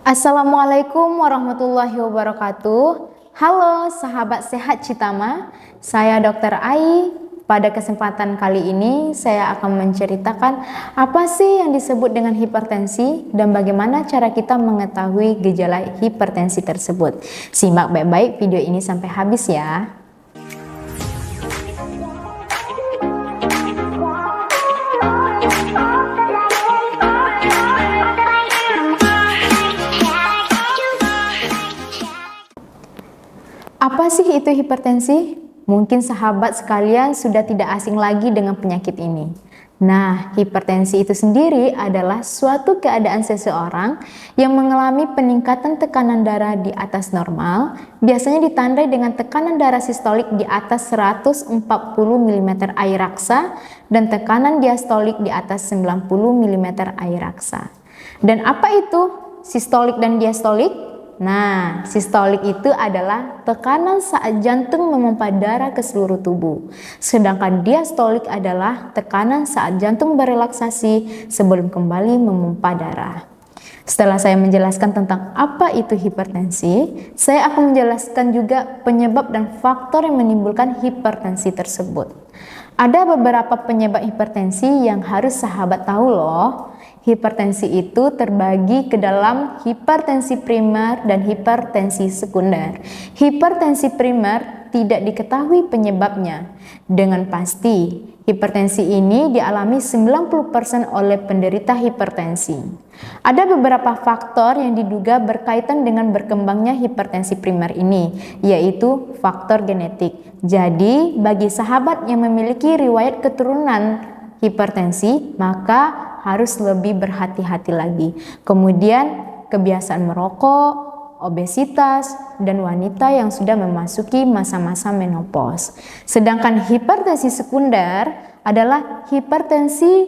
Assalamualaikum warahmatullahi wabarakatuh. Halo sahabat sehat Citama, saya Dr. Ai. Pada kesempatan kali ini saya akan menceritakan apa sih yang disebut dengan hipertensi dan bagaimana cara kita mengetahui gejala hipertensi tersebut. Simak baik-baik video ini sampai habis ya. Apa sih itu hipertensi? Mungkin sahabat sekalian sudah tidak asing lagi dengan penyakit ini. Nah, hipertensi itu sendiri adalah suatu keadaan seseorang yang mengalami peningkatan tekanan darah di atas normal, biasanya ditandai dengan tekanan darah sistolik di atas 140 mm air raksa dan tekanan diastolik di atas 90 mm air raksa. Dan apa itu sistolik dan diastolik? Nah, sistolik itu adalah tekanan saat jantung memompa darah ke seluruh tubuh. Sedangkan diastolik adalah tekanan saat jantung berelaksasi sebelum kembali memompa darah. Setelah saya menjelaskan tentang apa itu hipertensi, saya akan menjelaskan juga penyebab dan faktor yang menimbulkan hipertensi tersebut. Ada beberapa penyebab hipertensi yang harus sahabat tahu loh. Hipertensi itu terbagi ke dalam hipertensi primer dan hipertensi sekunder. Hipertensi primer tidak diketahui penyebabnya dengan pasti. Hipertensi ini dialami 90% oleh penderita hipertensi. Ada beberapa faktor yang diduga berkaitan dengan berkembangnya hipertensi primer ini, yaitu faktor genetik. Jadi, bagi sahabat yang memiliki riwayat keturunan hipertensi, maka harus lebih berhati-hati lagi. Kemudian kebiasaan merokok, obesitas, dan wanita yang sudah memasuki masa-masa menopause. Sedangkan hipertensi sekunder adalah hipertensi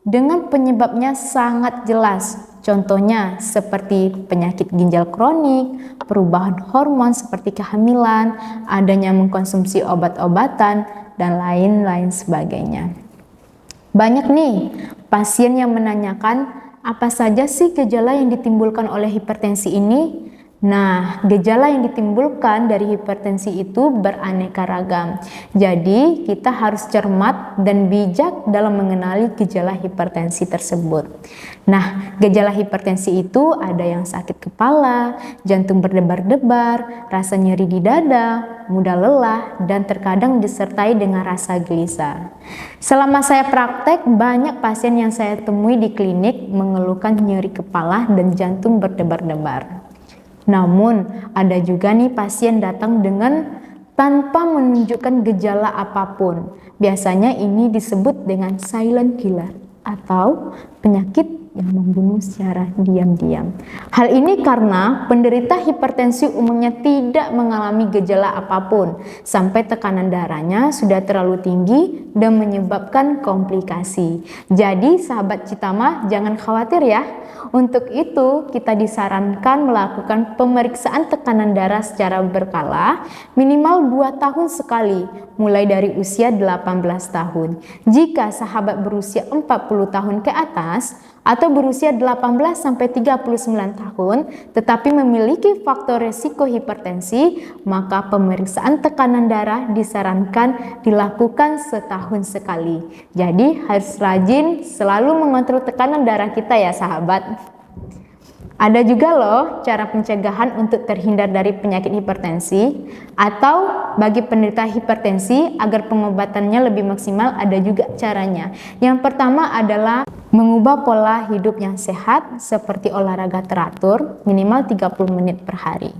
dengan penyebabnya sangat jelas. Contohnya seperti penyakit ginjal kronik, perubahan hormon seperti kehamilan, adanya mengkonsumsi obat-obatan, dan lain-lain sebagainya. Banyak nih pasien yang menanyakan apa saja sih gejala yang ditimbulkan oleh hipertensi ini? Nah, gejala yang ditimbulkan dari hipertensi itu beraneka ragam. Jadi, kita harus cermat dan bijak dalam mengenali gejala hipertensi tersebut. Nah, gejala hipertensi itu ada yang sakit kepala, jantung berdebar-debar, rasa nyeri di dada, mudah lelah, dan terkadang disertai dengan rasa gelisah. Selama saya praktek, banyak pasien yang saya temui di klinik mengeluhkan nyeri kepala dan jantung berdebar-debar. Namun, ada juga nih pasien datang dengan tanpa menunjukkan gejala apapun. Biasanya ini disebut dengan silent killer atau penyakit yang membunuh secara diam-diam. Hal ini karena penderita hipertensi umumnya tidak mengalami gejala apapun sampai tekanan darahnya sudah terlalu tinggi dan menyebabkan komplikasi. Jadi sahabat Citama jangan khawatir ya. Untuk itu kita disarankan melakukan pemeriksaan tekanan darah secara berkala minimal 2 tahun sekali mulai dari usia 18 tahun. Jika sahabat berusia 40 tahun ke atas atau berusia 18 sampai 39 tahun tetapi memiliki faktor resiko hipertensi, maka pemeriksaan tekanan darah disarankan dilakukan setahun sekali. Jadi harus rajin selalu mengontrol tekanan darah kita ya sahabat. Ada juga loh cara pencegahan untuk terhindar dari penyakit hipertensi atau bagi penderita hipertensi agar pengobatannya lebih maksimal ada juga caranya. Yang pertama adalah mengubah pola hidup yang sehat seperti olahraga teratur minimal 30 menit per hari.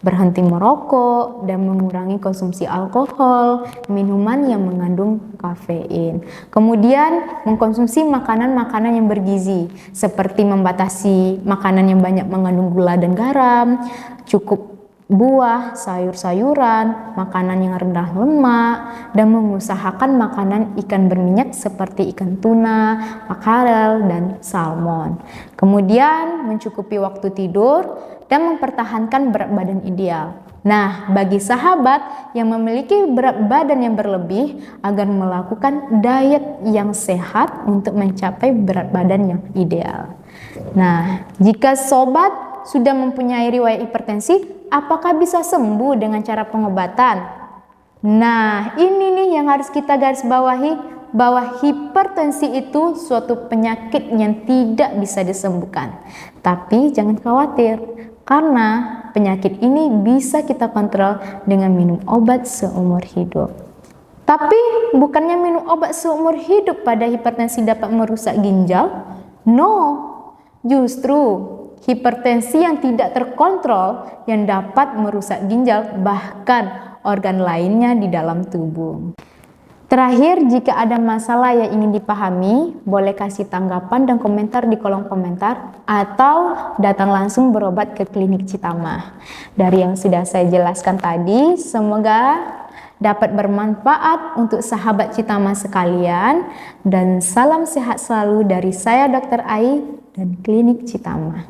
Berhenti merokok dan mengurangi konsumsi alkohol, minuman yang mengandung kafein. Kemudian mengkonsumsi makanan-makanan yang bergizi seperti membatasi makanan yang banyak mengandung gula dan garam, cukup buah, sayur-sayuran, makanan yang rendah lemak, dan mengusahakan makanan ikan berminyak seperti ikan tuna, makarel, dan salmon. Kemudian mencukupi waktu tidur dan mempertahankan berat badan ideal. Nah, bagi sahabat yang memiliki berat badan yang berlebih agar melakukan diet yang sehat untuk mencapai berat badan yang ideal. Nah, jika sobat sudah mempunyai riwayat hipertensi, apakah bisa sembuh dengan cara pengobatan? Nah, ini nih yang harus kita garis bawahi, bahwa hipertensi itu suatu penyakit yang tidak bisa disembuhkan. Tapi jangan khawatir, karena penyakit ini bisa kita kontrol dengan minum obat seumur hidup. Tapi bukannya minum obat seumur hidup pada hipertensi dapat merusak ginjal? No, justru hipertensi yang tidak terkontrol yang dapat merusak ginjal bahkan organ lainnya di dalam tubuh. Terakhir, jika ada masalah yang ingin dipahami, boleh kasih tanggapan dan komentar di kolom komentar atau datang langsung berobat ke klinik Citamah. Dari yang sudah saya jelaskan tadi, semoga dapat bermanfaat untuk sahabat Citamah sekalian, dan salam sehat selalu dari saya Dr. Ai dan klinik Citamah.